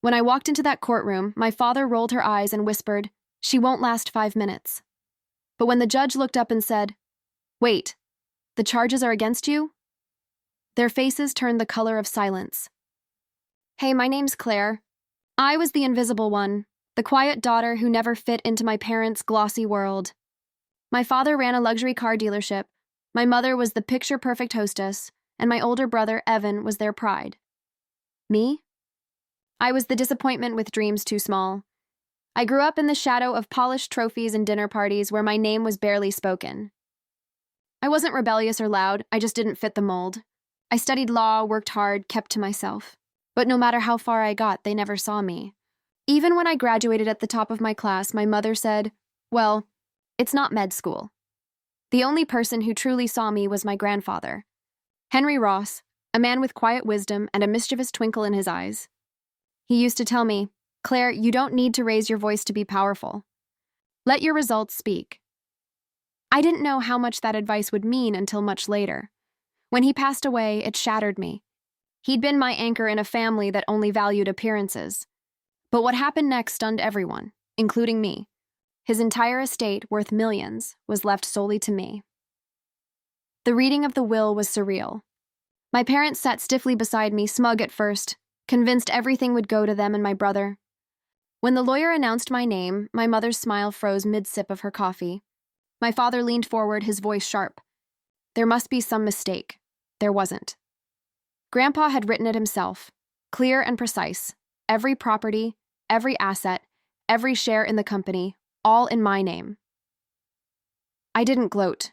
When I walked into that courtroom, my father rolled her eyes and whispered, "She won't last 5 minutes." But when the judge looked up and said, "Wait, the charges are against you?" Their faces turned the color of silence. "Hey, my name's Claire. I was the invisible one, the quiet daughter who never fit into my parents' glossy world. My father ran a luxury car dealership, my mother was the picture-perfect hostess, and my older brother, Evan, was their pride. Me? I was the disappointment with dreams too small. I grew up in the shadow of polished trophies and dinner parties where my name was barely spoken. I wasn't rebellious or loud, I just didn't fit the mold. I studied law, worked hard, kept to myself. But no matter how far I got, they never saw me. Even when I graduated at the top of my class, my mother said, "Well, it's not med school." The only person who truly saw me was my grandfather, Henry Ross, a man with quiet wisdom and a mischievous twinkle in his eyes. He used to tell me, "Claire, you don't need to raise your voice to be powerful. Let your results speak." I didn't know how much that advice would mean until much later. When he passed away, it shattered me. He'd been my anchor in a family that only valued appearances. But what happened next stunned everyone, including me. His entire estate, worth millions, was left solely to me. The reading of the will was surreal. My parents sat stiffly beside me, smug at first, convinced everything would go to them and my brother. When the lawyer announced my name, my mother's smile froze mid-sip of her coffee. My father leaned forward, his voice sharp. There must be some mistake. There wasn't. Grandpa had written it himself, clear and precise. Every property, every asset, every share in the company, all in my name. I didn't gloat.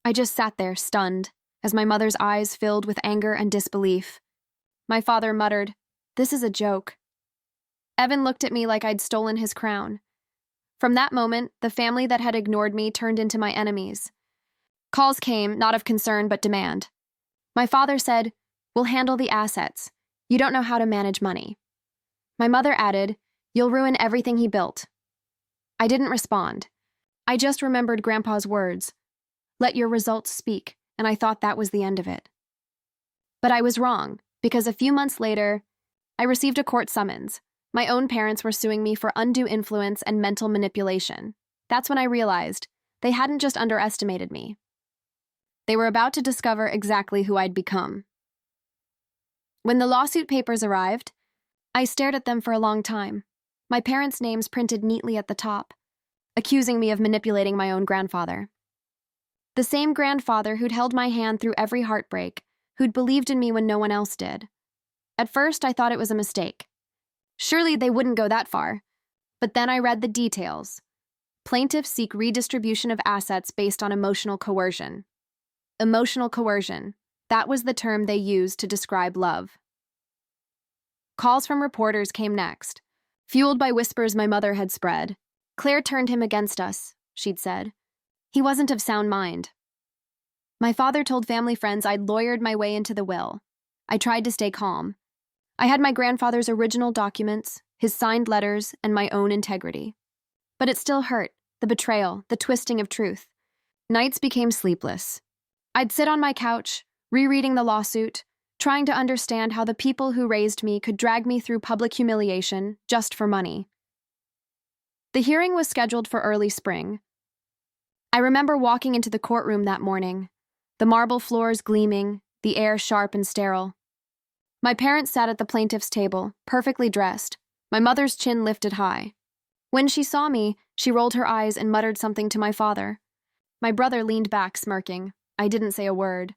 I just sat there, stunned, as my mother's eyes filled with anger and disbelief. My father muttered, "This is a joke." Evan looked at me like I'd stolen his crown. From that moment, the family that had ignored me turned into my enemies. Calls came, not of concern but demand. My father said, "We'll handle the assets. You don't know how to manage money." My mother added, "You'll ruin everything he built." I didn't respond. I just remembered Grandpa's words, "Let your results speak," and I thought that was the end of it. But I was wrong, because a few months later, I received a court summons. My own parents were suing me for undue influence and mental manipulation. That's when I realized they hadn't just underestimated me. They were about to discover exactly who I'd become. When the lawsuit papers arrived, I stared at them for a long time, my parents' names printed neatly at the top, accusing me of manipulating my own grandfather. The same grandfather who'd held my hand through every heartbreak, who'd believed in me when no one else did. At first, I thought it was a mistake. Surely they wouldn't go that far. But then I read the details. Plaintiffs seek redistribution of assets based on emotional coercion. Emotional coercion. That was the term they used to describe love. Calls from reporters came next, fueled by whispers my mother had spread. "Claire turned him against us," she'd said. "He wasn't of sound mind." My father told family friends I'd lawyered my way into the will. I tried to stay calm. I had my grandfather's original documents, his signed letters, and my own integrity. But it still hurt, the betrayal, the twisting of truth. Nights became sleepless. I'd sit on my couch, rereading the lawsuit, trying to understand how the people who raised me could drag me through public humiliation just for money. The hearing was scheduled for early spring. I remember walking into the courtroom that morning, the marble floors gleaming, the air sharp and sterile. My parents sat at the plaintiff's table, perfectly dressed, my mother's chin lifted high. When she saw me, she rolled her eyes and muttered something to my father. My brother leaned back, smirking. I didn't say a word.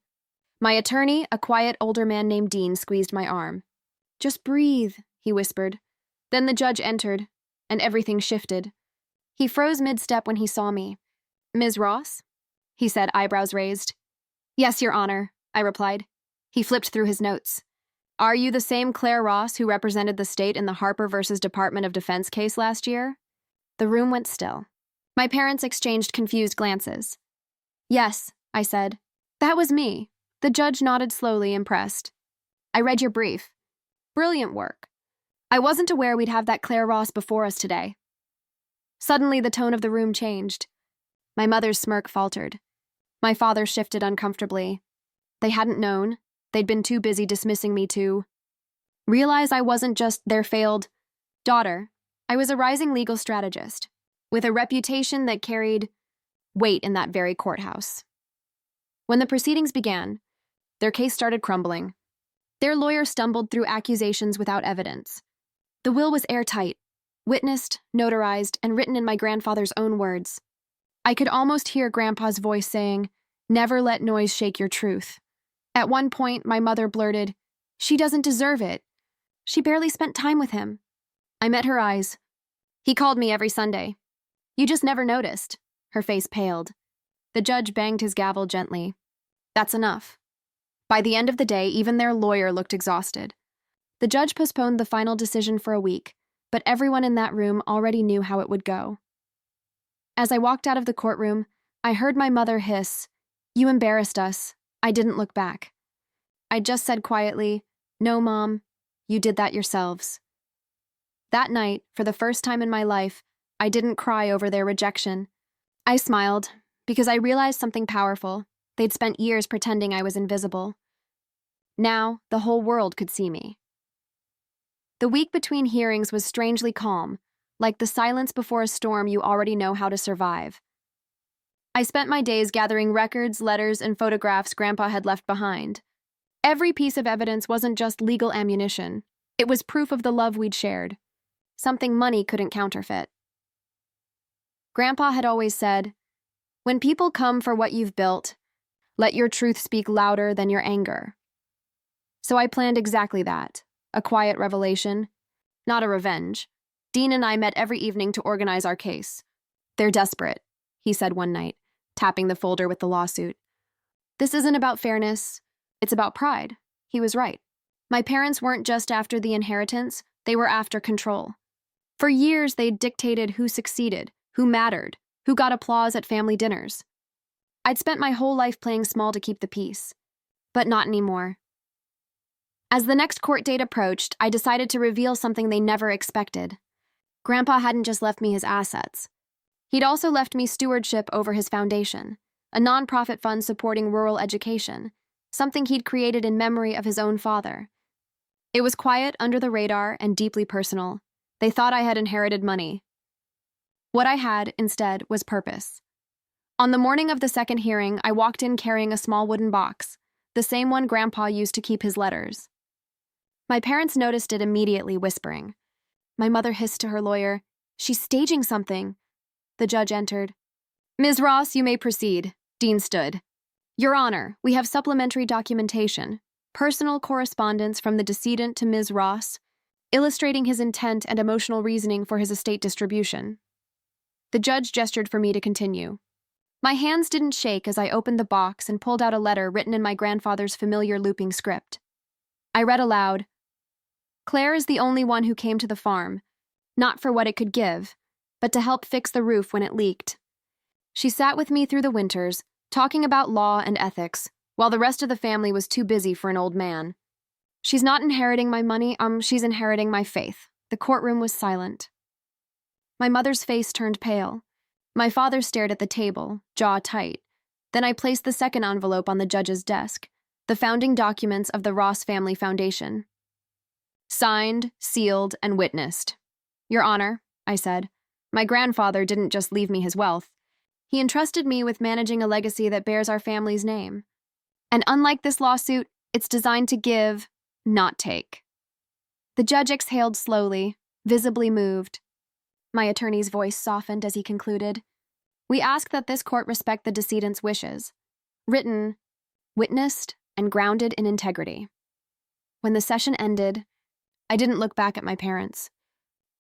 My attorney, a quiet older man named Dean, squeezed my arm. "Just breathe," he whispered. Then the judge entered, and everything shifted. He froze mid-step when he saw me. "Ms. Ross?" he said, eyebrows raised. "Yes, Your Honor," I replied. He flipped through his notes. "Are you the same Claire Ross who represented the state in the Harper versus Department of Defense case last year?" The room went still. My parents exchanged confused glances. "Yes," I said. "That was me." The judge nodded slowly, impressed. "I read your brief. Brilliant work. I wasn't aware we'd have that Claire Ross before us today." Suddenly, the tone of the room changed. My mother's smirk faltered. My father shifted uncomfortably. They hadn't known. They'd been too busy dismissing me too. realize I wasn't just their failed daughter. I was a rising legal strategist, with a reputation that carried weight in that very courthouse. When the proceedings began, their case started crumbling. Their lawyer stumbled through accusations without evidence. The will was airtight, witnessed, notarized, and written in my grandfather's own words. I could almost hear Grandpa's voice saying, "Never let noise shake your truth." At one point, my mother blurted, "She doesn't deserve it. She barely spent time with him." I met her eyes. "He called me every Sunday. You just never noticed." Her face paled. The judge banged his gavel gently. "That's enough." By the end of the day, even their lawyer looked exhausted. The judge postponed the final decision for a week, but everyone in that room already knew how it would go. As I walked out of the courtroom, I heard my mother hiss, "You embarrassed us." I didn't look back. I just said quietly, "No, Mom, you did that yourselves." That night, for the first time in my life, I didn't cry over their rejection. I smiled, because I realized something powerful. They'd spent years pretending I was invisible. Now, the whole world could see me. The week between hearings was strangely calm, like the silence before a storm you already know how to survive. I spent my days gathering records, letters, and photographs Grandpa had left behind. Every piece of evidence wasn't just legal ammunition. It was proof of the love we'd shared, something money couldn't counterfeit. Grandpa had always said, "When people come for what you've built, let your truth speak louder than your anger." So I planned exactly that, a quiet revelation, not a revenge. Dean and I met every evening to organize our case. "They're desperate," he said one night, tapping the folder with the lawsuit. "This isn't about fairness, it's about pride." He was right. My parents weren't just after the inheritance, they were after control. For years, they'd dictated who succeeded, who mattered, who got applause at family dinners. I'd spent my whole life playing small to keep the peace, but not anymore. As the next court date approached, I decided to reveal something they never expected. Grandpa hadn't just left me his assets. He'd also left me stewardship over his foundation, a nonprofit fund supporting rural education, something he'd created in memory of his own father. It was quiet, under the radar, and deeply personal. They thought I had inherited money. What I had, instead, was purpose. On the morning of the second hearing, I walked in carrying a small wooden box, the same one Grandpa used to keep his letters. My parents noticed it immediately, whispering. My mother hissed to her lawyer, "She's staging something." The judge entered. "Ms. Ross, you may proceed." Dean stood. "Your Honor, we have supplementary documentation, personal correspondence from the decedent to Ms. Ross, illustrating his intent and emotional reasoning for his estate distribution." The judge gestured for me to continue. My hands didn't shake as I opened the box and pulled out a letter written in my grandfather's familiar looping script. I read aloud, "Claire is the only one who came to the farm, not for what it could give, but to help fix the roof when it leaked. She sat with me through the winters, talking about law and ethics, while the rest of the family was too busy for an old man. She's not inheriting my money, she's inheriting my faith." The courtroom was silent. My mother's face turned pale. My father stared at the table, jaw tight. Then I placed the second envelope on the judge's desk, the founding documents of the Ross Family Foundation. Signed, sealed, and witnessed. "Your Honor," I said, "my grandfather didn't just leave me his wealth. He entrusted me with managing a legacy that bears our family's name. And unlike this lawsuit, it's designed to give, not take." The judge exhaled slowly, visibly moved. My attorney's voice softened as he concluded. "We ask that this court respect the decedent's wishes. Written, witnessed, and grounded in integrity." When the session ended, I didn't look back at my parents.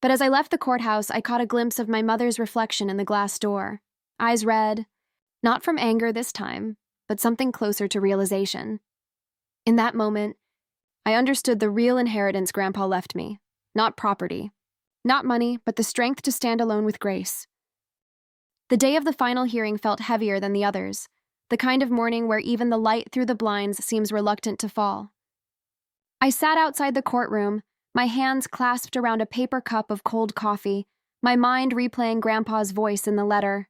But as I left the courthouse, I caught a glimpse of my mother's reflection in the glass door. Eyes red, not from anger this time, but something closer to realization. In that moment, I understood the real inheritance Grandpa left me. Not property, not money, but the strength to stand alone with grace. The day of the final hearing felt heavier than the others, the kind of morning where even the light through the blinds seems reluctant to fall. I sat outside the courtroom, my hands clasped around a paper cup of cold coffee, my mind replaying Grandpa's voice in the letter.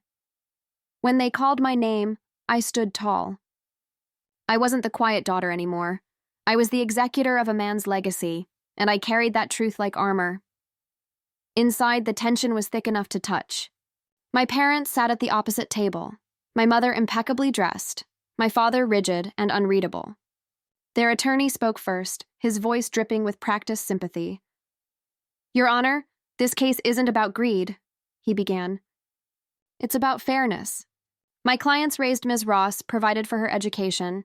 When they called my name, I stood tall. I wasn't the quiet daughter anymore. I was the executor of a man's legacy, and I carried that truth like armor. Inside, the tension was thick enough to touch. My parents sat at the opposite table, my mother impeccably dressed, my father rigid and unreadable. Their attorney spoke first, his voice dripping with practiced sympathy. "Your Honor, this case isn't about greed," he began. "It's about fairness. My clients raised Ms. Ross, provided for her education,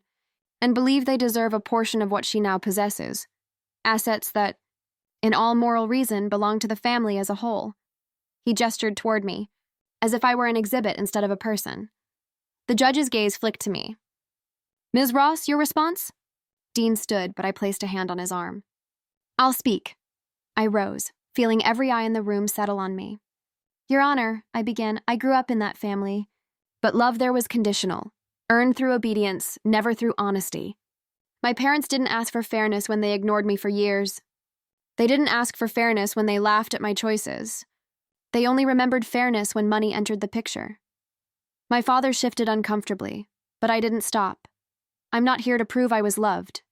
and believe they deserve a portion of what she now possesses, assets that, in all moral reason, belong to the family as a whole." He gestured toward me, as if I were an exhibit instead of a person. The judge's gaze flicked to me. "Ms. Ross, your response?" Dean stood, but I placed a hand on his arm. "I'll speak." I rose, feeling every eye in the room settle on me. "Your Honor," I began, "I grew up in that family, but love there was conditional, earned through obedience, never through honesty. My parents didn't ask for fairness when they ignored me for years. They didn't ask for fairness when they laughed at my choices. They only remembered fairness when money entered the picture. My father shifted uncomfortably, but I didn't stop. I'm not here to prove I was loved.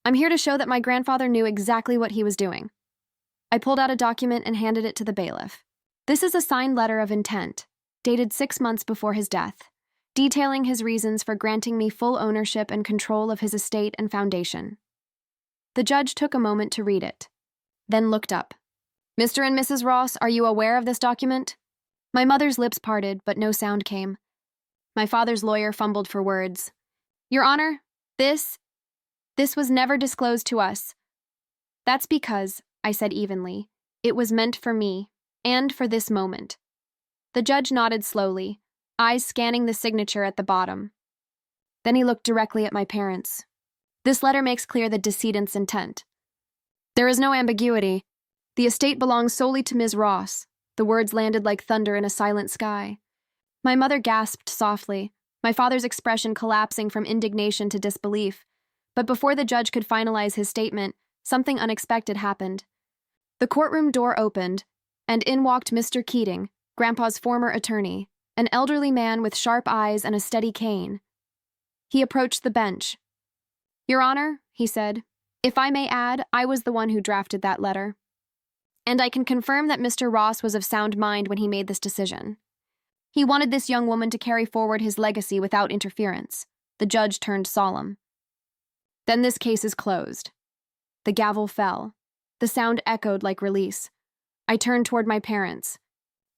I'm here to show that my grandfather knew exactly what he was doing." I pulled out a document and handed it to the bailiff. This is a signed letter of intent, dated 6 months before his death, detailing his reasons for granting me full ownership and control of his estate and foundation. The judge took a moment to read it, then looked up. "Mr. and Mrs. Ross, are you aware of this document?" My mother's lips parted, but no sound came. My father's lawyer fumbled for words. "Your Honor, this was never disclosed to us." "That's because," I said evenly, "it was meant for me, and for this moment." The judge nodded slowly, eyes scanning the signature at the bottom. Then he looked directly at my parents. "This letter makes clear the decedent's intent. There is no ambiguity. The estate belongs solely to Ms. Ross." The words landed like thunder in a silent sky. My mother gasped softly, my father's expression collapsing from indignation to disbelief. But before the judge could finalize his statement, something unexpected happened. The courtroom door opened, and in walked Mr. Keating, Grandpa's former attorney, an elderly man with sharp eyes and a steady cane. He approached the bench. "Your Honor," he said, "if I may add, I was the one who drafted that letter. And I can confirm that Mr. Ross was of sound mind when he made this decision. He wanted this young woman to carry forward his legacy without interference." The judge turned solemn. "Then this case is closed." The gavel fell. The sound echoed like release. I turned toward my parents.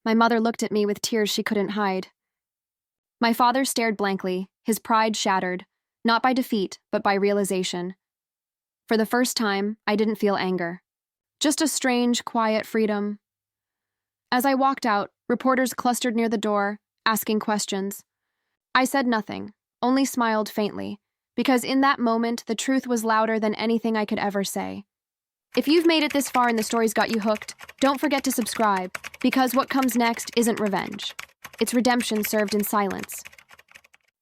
My mother looked at me with tears she couldn't hide. My father stared blankly, his pride shattered, not by defeat, but by realization. For the first time, I didn't feel anger. Just a strange, quiet freedom. As I walked out, reporters clustered near the door, asking questions. I said nothing, only smiled faintly, because in that moment, the truth was louder than anything I could ever say. If you've made it this far and the story's got you hooked, don't forget to subscribe, because what comes next isn't revenge. It's redemption served in silence.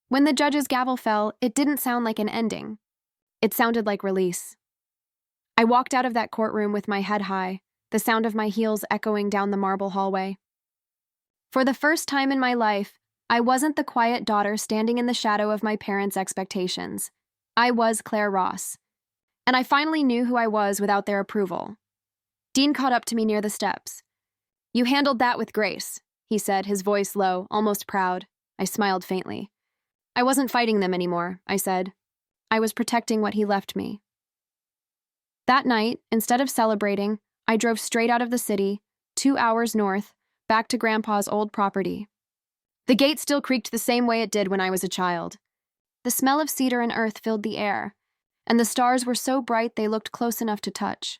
When the judge's gavel fell, it didn't sound like an ending. It sounded like release. I walked out of that courtroom with my head high, the sound of my heels echoing down the marble hallway. For the first time in my life, I wasn't the quiet daughter standing in the shadow of my parents' expectations. I was Claire Ross. And I finally knew who I was without their approval. Dean caught up to me near the steps. "You handled that with grace," he said, his voice low, almost proud. I smiled faintly. "I wasn't fighting them anymore," I said. "I was protecting what he left me." That night, instead of celebrating, I drove straight out of the city, 2 hours north, back to Grandpa's old property. The gate still creaked the same way it did when I was a child. The smell of cedar and earth filled the air, and the stars were so bright they looked close enough to touch.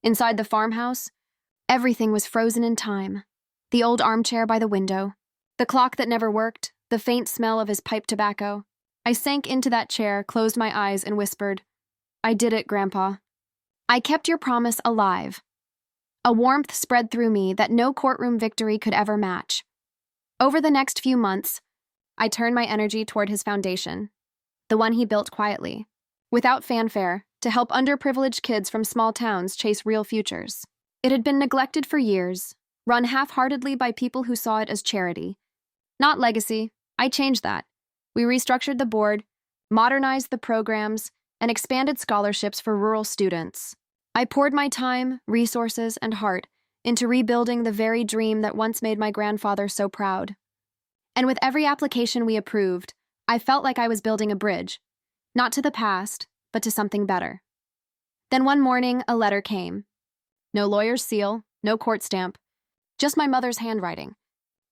Inside the farmhouse, everything was frozen in time. The old armchair by the window, the clock that never worked, the faint smell of his pipe tobacco. I sank into that chair, closed my eyes, and whispered, "I did it, Grandpa. I kept your promise alive." A warmth spread through me that no courtroom victory could ever match. Over the next few months, I turned my energy toward his foundation, the one he built quietly, without fanfare, to help underprivileged kids from small towns chase real futures. It had been neglected for years, run half-heartedly by people who saw it as charity. Not legacy. I changed that. We restructured the board, modernized the programs, and expanded scholarships for rural students. I poured my time, resources, and heart into rebuilding the very dream that once made my grandfather so proud. And with every application we approved, I felt like I was building a bridge, not to the past, but to something better. Then one morning, a letter came. No lawyer's seal, no court stamp, just my mother's handwriting.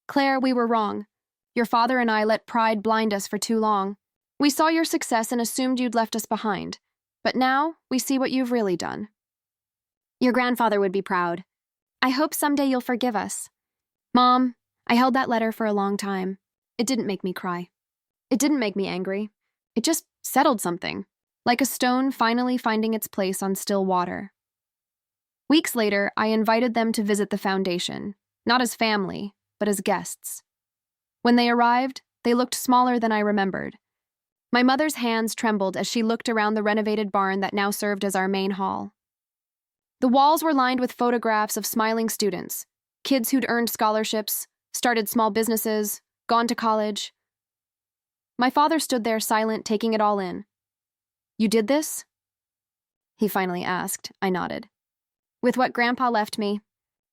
Claire, we were wrong. Your father and I let pride blind us for too long. We saw your success and assumed you'd left us behind. But now, we see what you've really done. Your grandfather would be proud. I hope someday you'll forgive us. Mom, I held that letter for a long time. It didn't make me cry. It didn't make me angry. It just settled something, like a stone finally finding its place on still water. Weeks later, I invited them to visit the foundation, not as family, but as guests. When they arrived, they looked smaller than I remembered. My mother's hands trembled as she looked around the renovated barn that now served as our main hall. The walls were lined with photographs of smiling students, kids who'd earned scholarships, started small businesses, gone to college. My father stood there silent, taking it all in. You did this? He finally asked. I nodded. With what Grandpa left me.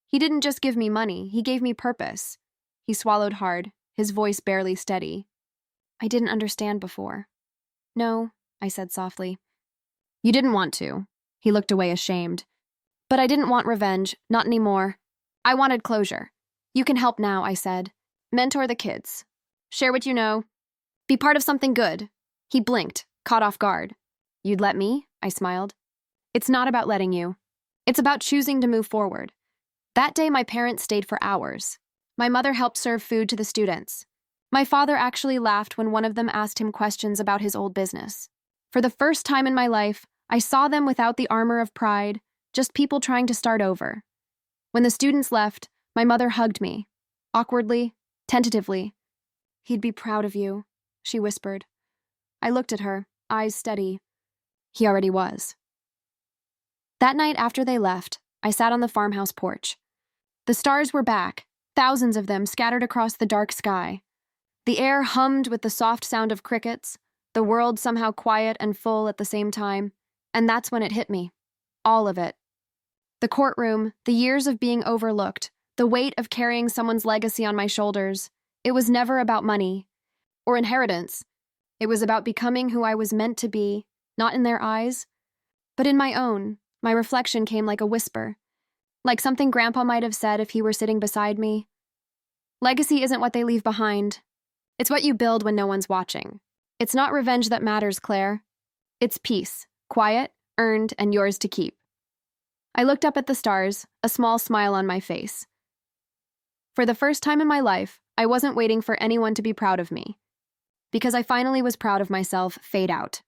He didn't just give me money, he gave me purpose. He swallowed hard, his voice barely steady. I didn't understand before. No, I said softly. You didn't want to. He looked away ashamed. But I didn't want revenge, not anymore. I wanted closure. You can help now, I said. Mentor the kids. Share what you know. Be part of something good. He blinked, caught off guard. You'd let me? I smiled. It's not about letting you. It's about choosing to move forward. That day, my parents stayed for hours. My mother helped serve food to the students. My father actually laughed when one of them asked him questions about his old business. For the first time in my life, I saw them without the armor of pride, just people trying to start over. When the students left, my mother hugged me, awkwardly, tentatively. He'd be proud of you, she whispered. I looked at her, eyes steady. He already was. That night after they left, I sat on the farmhouse porch. The stars were back, thousands of them scattered across the dark sky. The air hummed with the soft sound of crickets, the world somehow quiet and full at the same time, and that's when it hit me. All of it. The courtroom, the years of being overlooked, the weight of carrying someone's legacy on my shoulders. It was never about money or inheritance. It was about becoming who I was meant to be, not in their eyes, but in my own. My reflection came like a whisper, like something Grandpa might have said if he were sitting beside me. Legacy isn't what they leave behind. It's what you build when no one's watching. It's not revenge that matters, Claire. It's peace, quiet, earned, and yours to keep. I looked up at the stars, a small smile on my face. For the first time in my life, I wasn't waiting for anyone to be proud of me. Because I finally was proud of myself, fade out.